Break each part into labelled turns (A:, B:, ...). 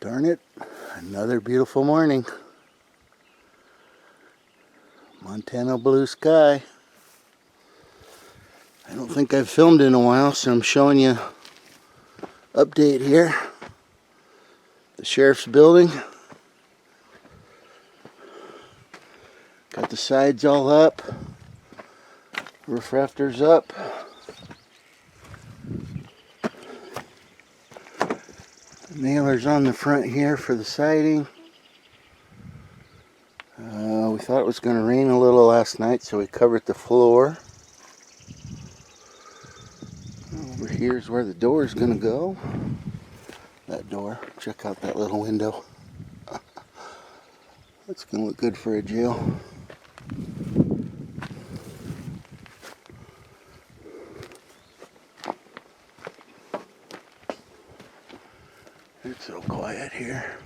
A: Darn it, another beautiful morning. Montana blue sky. I don't think I've filmed in a while, so I'm showing you update here. The sheriff's building. Got the sides all up. Roof rafters up. Nailers on the front here for the siding. We thought it was going to rain a little last night, so we covered the floor. Over here's where the door is going to go. That door. Check out that little window. That's going to look good for a jail. It's so quiet here.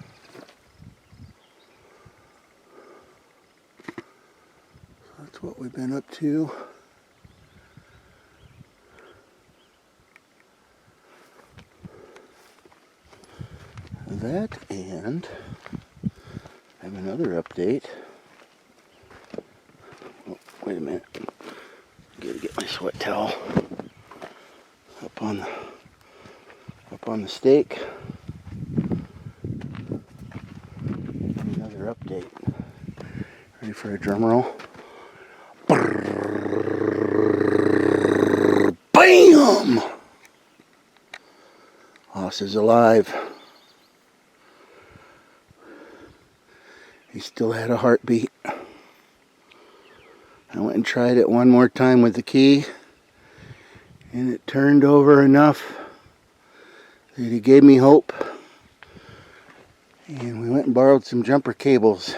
A: That's what we've been up to. That, and I have another update. Oh, wait a minute. Gotta get my sweat towel up on the stake. Another update. Ready for a drum roll? Bam! Hoss is alive. He still had a heartbeat. I went and tried it one more time with the key, and it turned over enough that he gave me hope. And we went and borrowed some jumper cables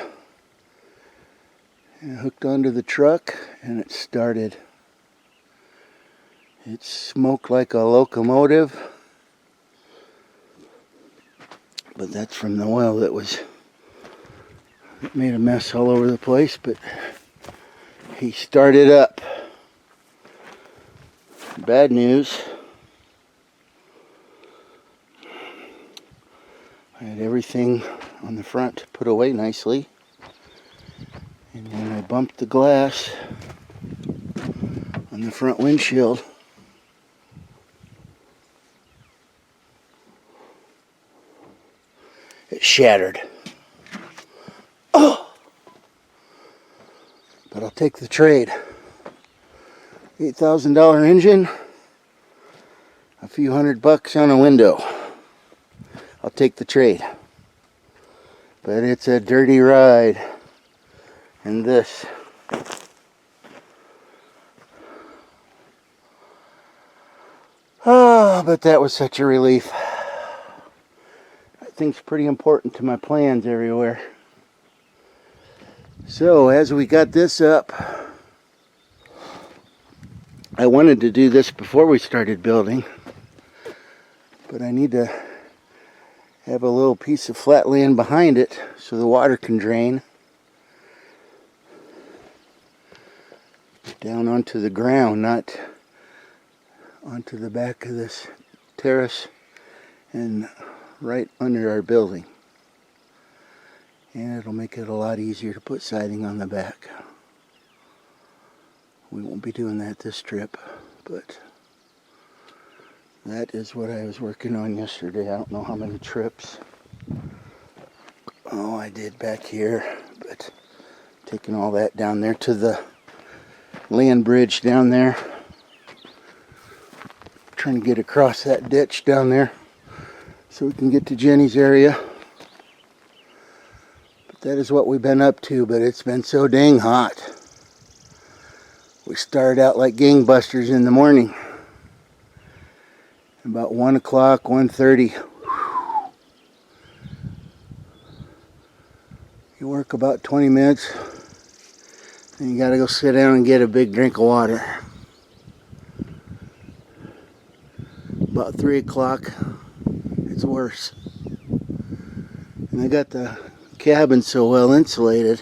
A: and hooked onto the truck, and it started. It smoked like a locomotive, but that's from the oil that made a mess all over the place. But he started up. Bad news. I had everything on the front put away nicely, and when I bumped the glass on the front windshield, it shattered. Oh! But I'll take the trade. $8,000 engine, a few $100 on a window. I'll take the trade. But it's a dirty ride. And this. Oh, but that was such a relief. That thing's pretty important to my plans everywhere. So as we got this up, I wanted to do this before we started building, but I need to have a little piece of flat land behind it so the water can drain down onto the ground, not onto the back of this terrace and right under our building. And it'll make it a lot easier to put siding on the back. We won't be doing that this trip, but that is what I was working on yesterday. I don't know how many trips. Oh, I did back here, but taking all that down there to the land bridge down there. Trying to get across that ditch down there so we can get to Jenny's area. But that is what we've been up to, but it's been so dang hot. We started out like gangbusters in the morning. About 1 o'clock, 1:30. You work about 20 minutes, and you gotta go sit down and get a big drink of water. About 3 o'clock, it's worse. And I got the cabin so well insulated,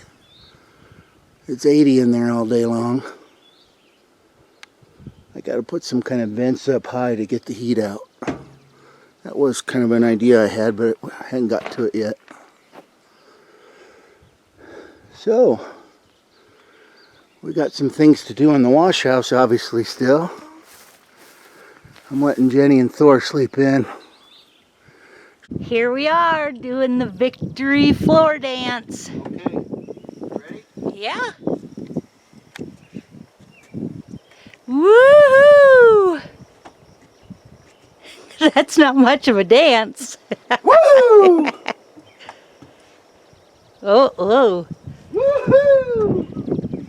A: it's 80 in there all day long. I got to put some kind of vents up high to get the heat out. That That was kind of an idea I had, but I hadn't got to it yet. So, we got some things to do in the wash house, obviously, still. I'm letting Jenny and Thor sleep in.
B: Here we are doing the victory floor dance.
A: Okay, ready?
B: Yeah. Woohoo! That's not much of a dance.
A: Woo!
B: Oh.
A: Woohoo!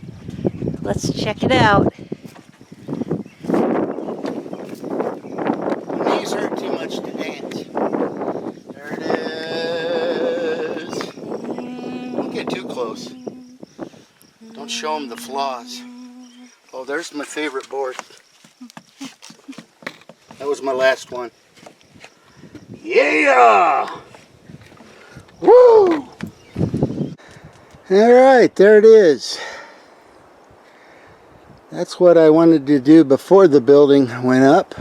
B: Let's check it out.
A: My knees hurt too much to dance. There it is. Don't get too close. Don't show them the flaws. Oh, there's my favorite board. That was my last one. Yeah! Woo! Alright, there it is. That's what I wanted to do before the building went up.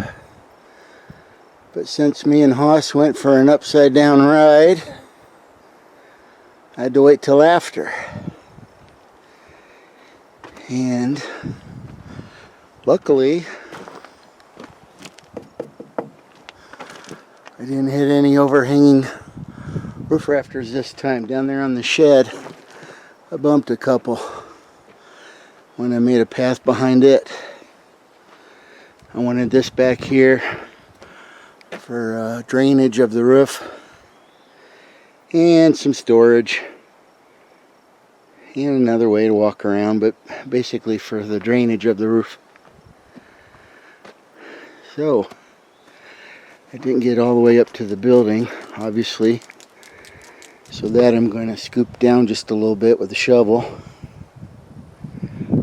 A: But since me and Hoss went for an upside down ride, I had to wait till after. And luckily, I didn't hit any overhanging roof rafters this time. Down there on the shed, I bumped a couple when I made a path behind it. I wanted this back here for drainage of the roof and some storage and another way to walk around, but basically for the drainage of the roof. So I didn't get all the way up to the building, obviously, so that I'm going to scoop down just a little bit with a shovel.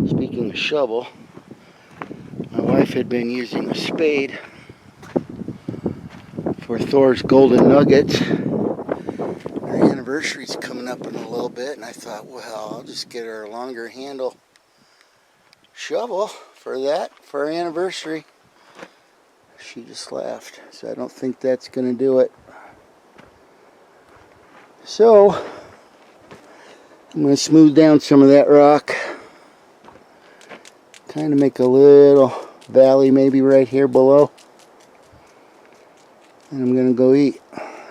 A: Speaking of shovel, my wife had been using a spade for Thor's golden nuggets. Our anniversary's coming up in a little bit, and I thought, well, I'll just get her a longer handle shovel for that, for our anniversary. She just laughed, so I don't think that's going to do it. So, I'm going to smooth down some of that rock. Kind of make a little valley maybe right here below. And I'm going to go eat.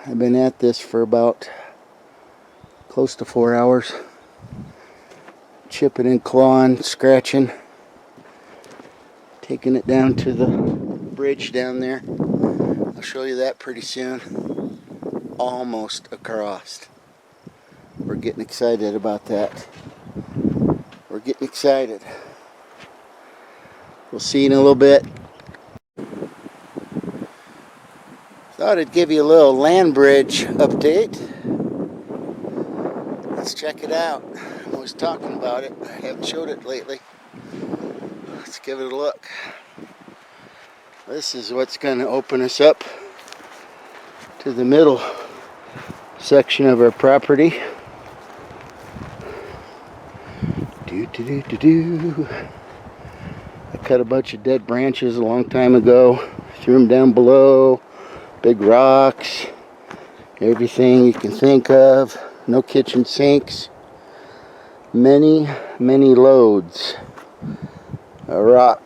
A: I've been at this for about close to 4 hours. Chipping and clawing, scratching. Taking it down to the bridge down there. I'll show you that pretty soon. Almost across. We're getting excited about that. We're getting excited. We'll see you in a little bit. Thought I'd give you a little land bridge update. Let's check it out. I was talking about it. I haven't showed it lately. Let's give it a look. This is what's going to open us up to the middle section of our property. I cut a bunch of dead branches a long time ago, threw them down below, big rocks, everything you can think of, no kitchen sinks, many loads of rock.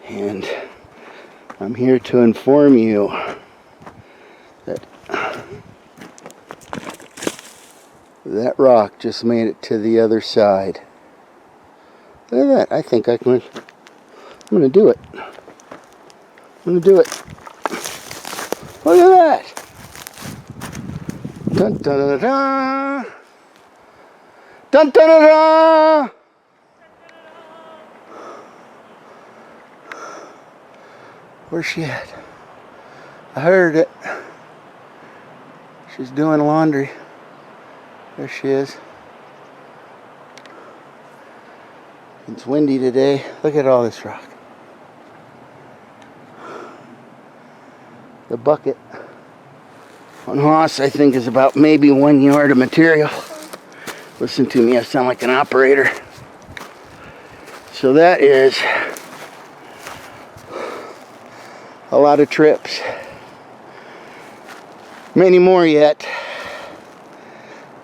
A: And I'm here to inform you that that rock just made it to the other side. Look at that. I think I'm going to do it. I'm going to do it. Look at that. Dun dun dun dun. Dun dun dun dun. Where's she at? I heard it. She's doing laundry. There she is. It's windy today. Look at all this rock. The bucket on Hoss, I think, is about maybe 1 yard of material. Listen to me, I sound like an operator. So that is a lot of trips. Many more yet.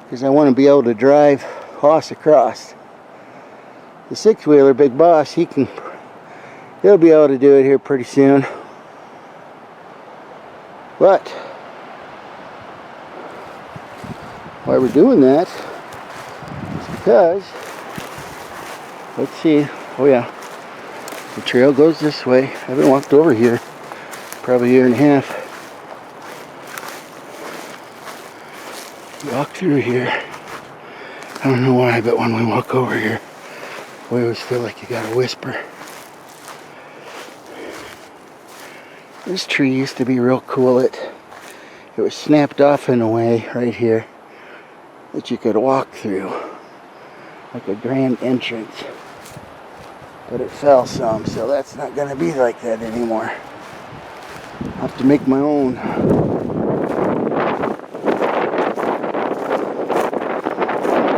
A: Because I want to be able to drive Hoss across. The six-wheeler, Big Boss, he'll be able to do it here pretty soon. But why we're doing that is because, let's see, oh yeah, the trail goes this way. I haven't walked over here probably a year and a half. Walk through here. I don't know why, but when we walk over here, we always feel like you gotta whisper. This tree used to be real cool. It was snapped off in a way right here that you could walk through, like a grand entrance. But it fell some, so that's not gonna be like that anymore. I'll have to make my own. I'm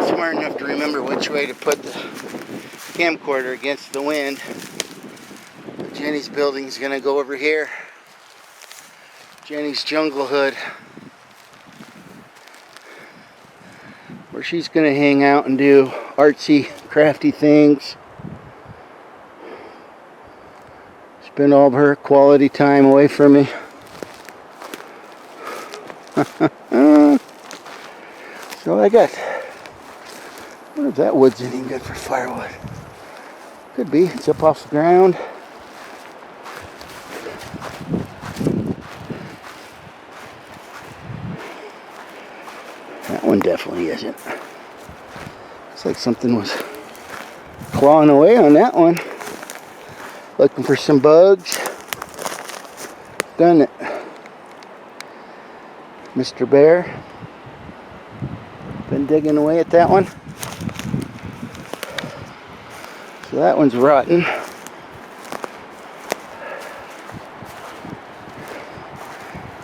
A: smart enough to remember which way to put the camcorder against the wind. But Jenny's building's gonna go over here. Jenny's Jungle Hood, where she's gonna hang out and do artsy, crafty things. Spend all of her quality time away from me. So I got, I wonder if that wood's any good for firewood. Could be, it's up off the ground. That one definitely isn't. Looks like something was clawing away on that one. Looking for some bugs. Done it. Mr. Bear. Been digging away at that one. So that one's rotten.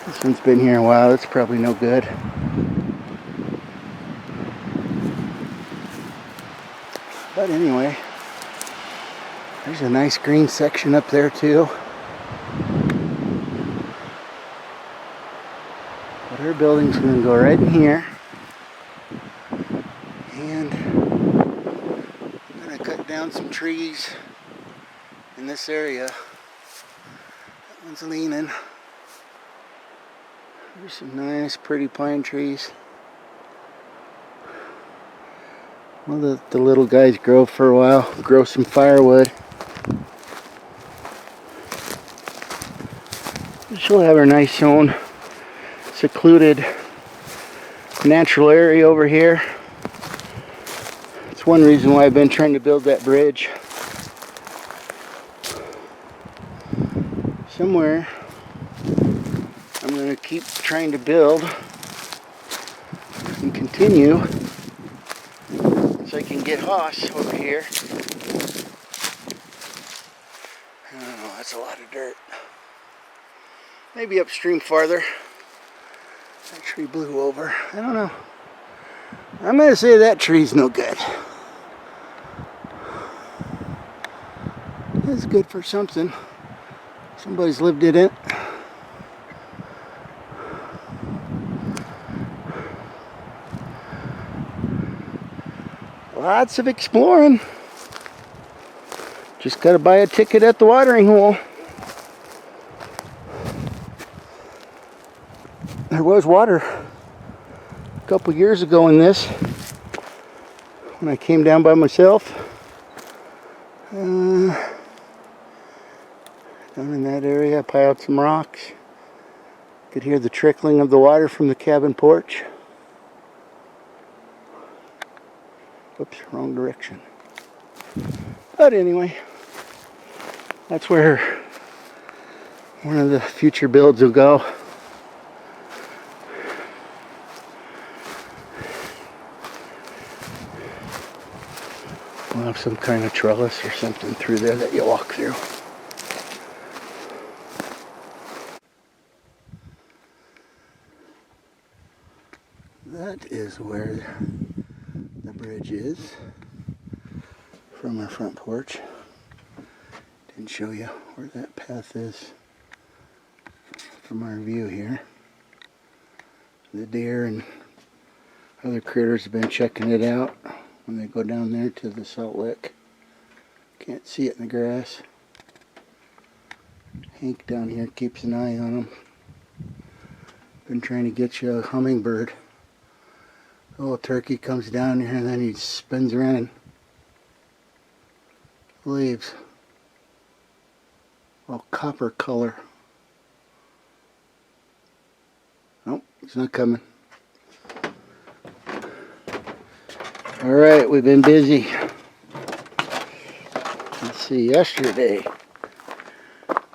A: This one's been here a while. It's probably no good. But anyway, there's a nice green section up there too. But her building's going to go right in here. And I'm going to cut down some trees in this area. That one's leaning. There's some nice pretty pine trees. We'll let the little guys grow for a while, grow some firewood. She'll have her nice own secluded natural area over here. It's one reason why I've been trying to build that bridge. Somewhere I'm going to keep trying to build and continue so I can get Hoss over here. I don't know, that's a lot of dirt. Maybe upstream farther. That tree blew over. I don't know. I'm going to say that tree's no good. It's good for something. Somebody's lived in it. Lots of exploring. Just got to buy a ticket at the watering hole. There was water a couple years ago in this when I came down by myself. Down in that area, I piled some rocks. Could hear the trickling of the water from the cabin porch. Oops, wrong direction. But anyway, that's where one of the future builds will go. We'll have some kind of trellis or something through there that you walk through. That is where the bridge is from our front porch. Didn't show you where that path is. from our view here. The deer and other critters have been checking it out when they go down there to the salt lick. Can't see it in the grass. Hank down here keeps an eye on them. Been trying to get you a hummingbird. The little turkey comes down here and then he spins around and leaves. All copper color. Nope, he's not coming. Alright, we've been busy. Let's see, yesterday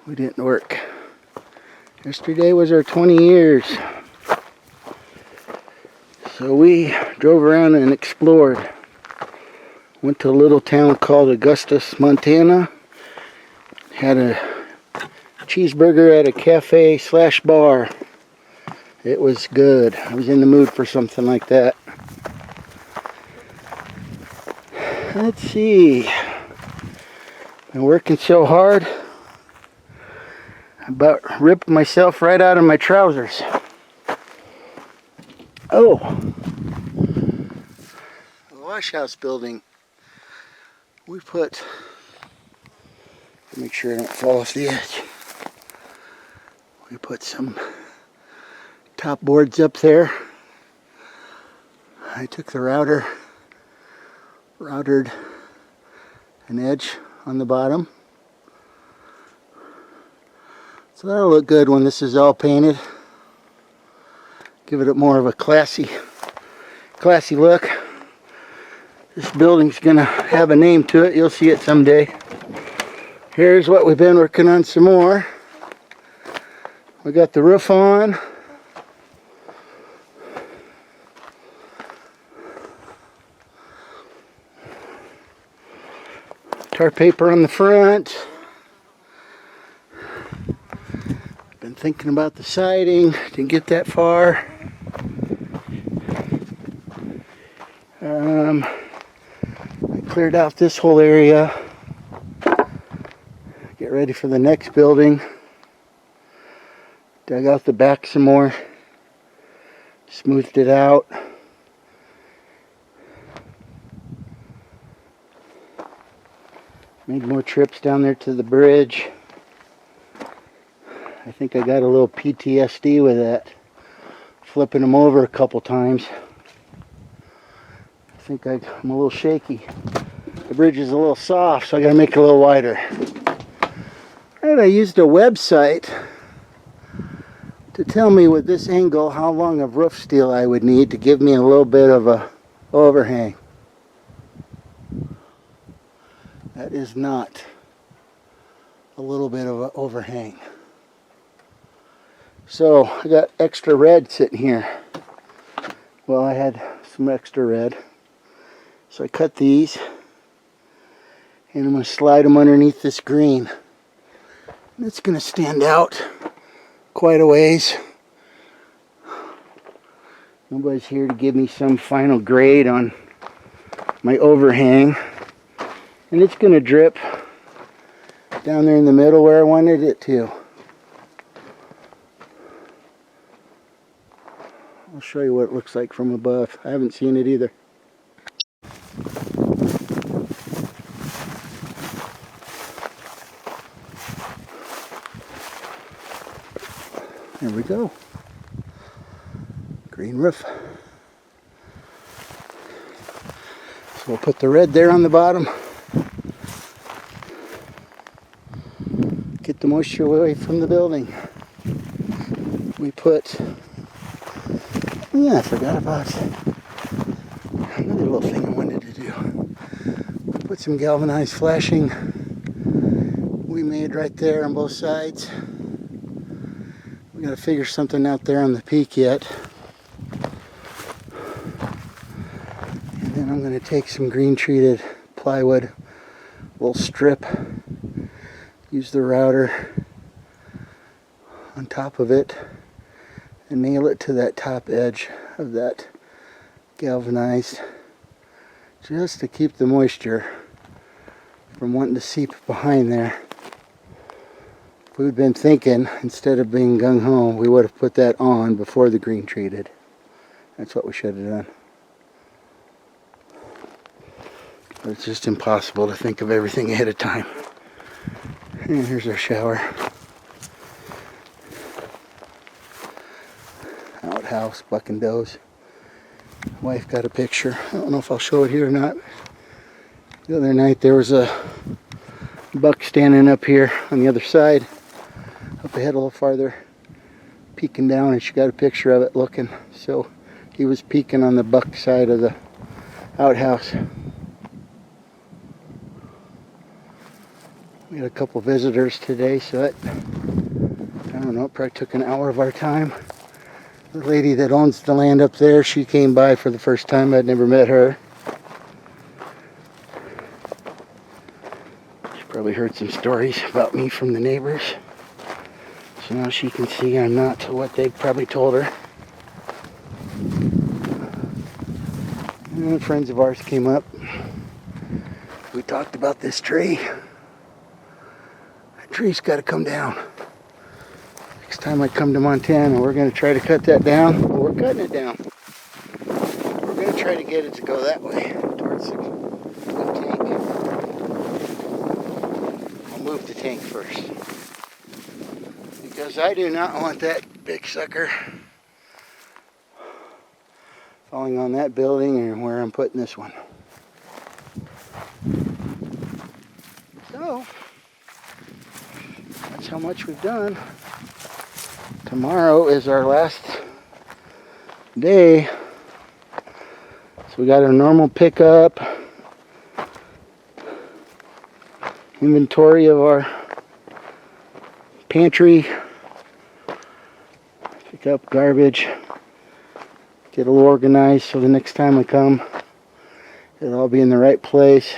A: we didn't work. Yesterday was our 20 years. So we drove around and explored. Went to a little town called Augustus, Montana. Had a cheeseburger at a cafe/bar. It was good. I was in the mood for something like that. Let's see. Been working so hard. I about ripped myself right out of my trousers. Oh. The wash house building. We put, make sure I don't fall off the edge. We put some top boards up there. I took the routed an edge on the bottom. So that'll look good when this is all painted. Give it more of a classy look. This building's gonna have a name to it. You'll see it someday. Here's what we've been working on some more. We got the roof on. Tar paper on the front. Been thinking about the siding. Didn't get that far. I cleared out this whole area. Get ready for the next building. Dug out the back some more. Smoothed it out. Made more trips down there to the bridge. I think I got a little PTSD with that. Flipping them over a couple times. I think I'm a little shaky. The bridge is a little soft, so I gotta make it a little wider. Alright, I used a website to tell me with this angle how long of roof steel I would need to give me a little bit of a overhang. That is not a little bit of an overhang. So I got extra red sitting here. Well, I had some extra red. So I cut these and I'm going to slide them underneath this green. And it's going to stand out quite a ways. Nobody's here to give me some final grade on my overhang. And it's going to drip down there in the middle where I wanted it to. I'll show you what it looks like from above. I haven't seen it either. There we go. Green roof. So we'll put the red there on the bottom. Get the moisture away from the building. We put, I forgot about another little thing I wanted to do. We put some galvanized flashing we made right there on both sides. We gotta figure something out there on the peak yet. And then I'm gonna take some green treated plywood, little strip, use the router on top of it and nail it to that top edge of that galvanized, just to keep the moisture from wanting to seep behind there. If we'd been thinking, instead of being gung-ho, we would have put that on before the green treated. That's what we should have done. But it's just impossible to think of everything ahead of time. And here's our shower. Outhouse, buck and does. Wife got a picture. I don't know if I'll show it here or not. The other night there was a buck standing up here on the other side, up ahead a little farther, peeking down, and she got a picture of it looking. So he was peeking on the buck side of the outhouse. We had a couple visitors today, so it, I don't know, it probably took an hour of our time. The lady that owns the land up there, she came by for the first time. I'd never met her. She probably heard some stories about me from the neighbors. So now she can see I'm not what they probably told her. And friends of ours came up. We talked about this tree. That tree's got to come down. Next time I come to Montana, we're going to try to cut that down. Well, we're cutting it down. We're going to try to get it to go that way, towards the tank. I'll move the tank first, because I do not want that big sucker falling on that building and where I'm putting this one. So, that's how much we've done. Tomorrow is our last day. So we got our normal pickup, inventory of our pantry, pick up garbage, get a little organized so the next time I come, it'll all be in the right place.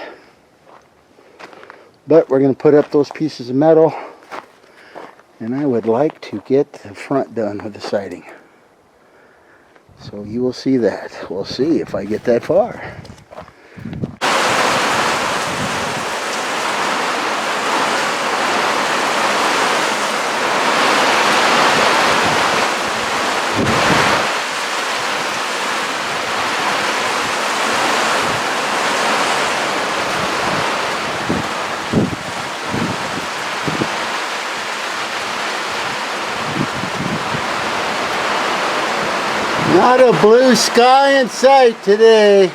A: But we're going to put up those pieces of metal. And I would like to get the front done with the siding. So you will see that. We'll see if I get that far. Not a blue sky in sight today.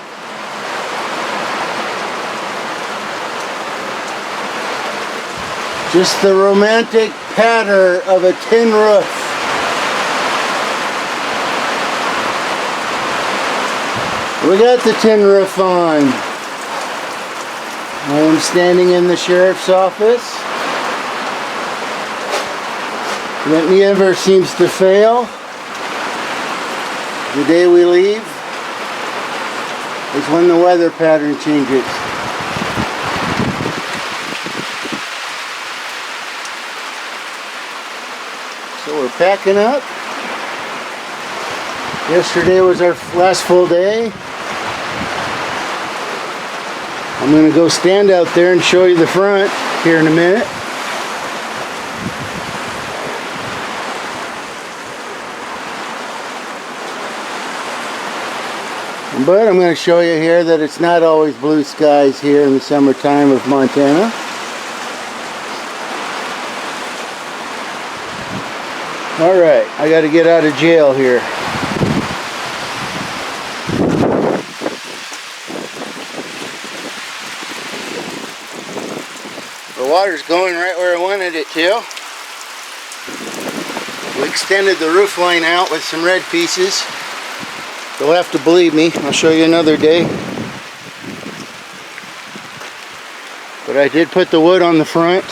A: Just the romantic patter of a tin roof. We got the tin roof on. I am standing in the sheriff's office. That never seems to fail. The day we leave is when the weather pattern changes. So we're packing up. Yesterday was our last full day. I'm going to go stand out there and show you the front here in a minute. But I'm going to show you here that it's not always blue skies here in the summertime of Montana. Alright, I got to get out of jail here. The water's going right where I wanted it to. We extended the roof line out with some red pieces. You'll have to believe me, I'll show you another day. But I did put the wood on the front.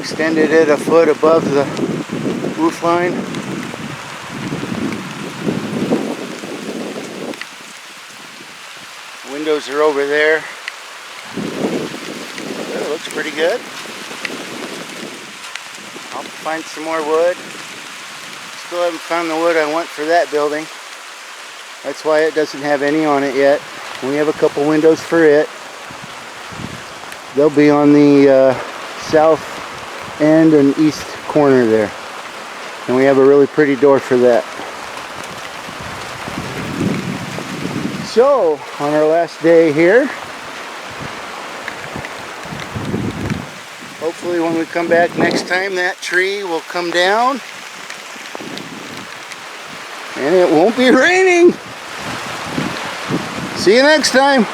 A: Extended it a foot above the roof line. Windows are over there. It looks pretty good. I'll find some more wood. Still haven't found the wood I want for that building. That's why it doesn't have any on it yet. We have a couple windows for it. They'll be on the south end and east corner there. And we have a really pretty door for that. So, on our last day here, hopefully when we come back next time, that tree will come down and it won't be raining. See you next time.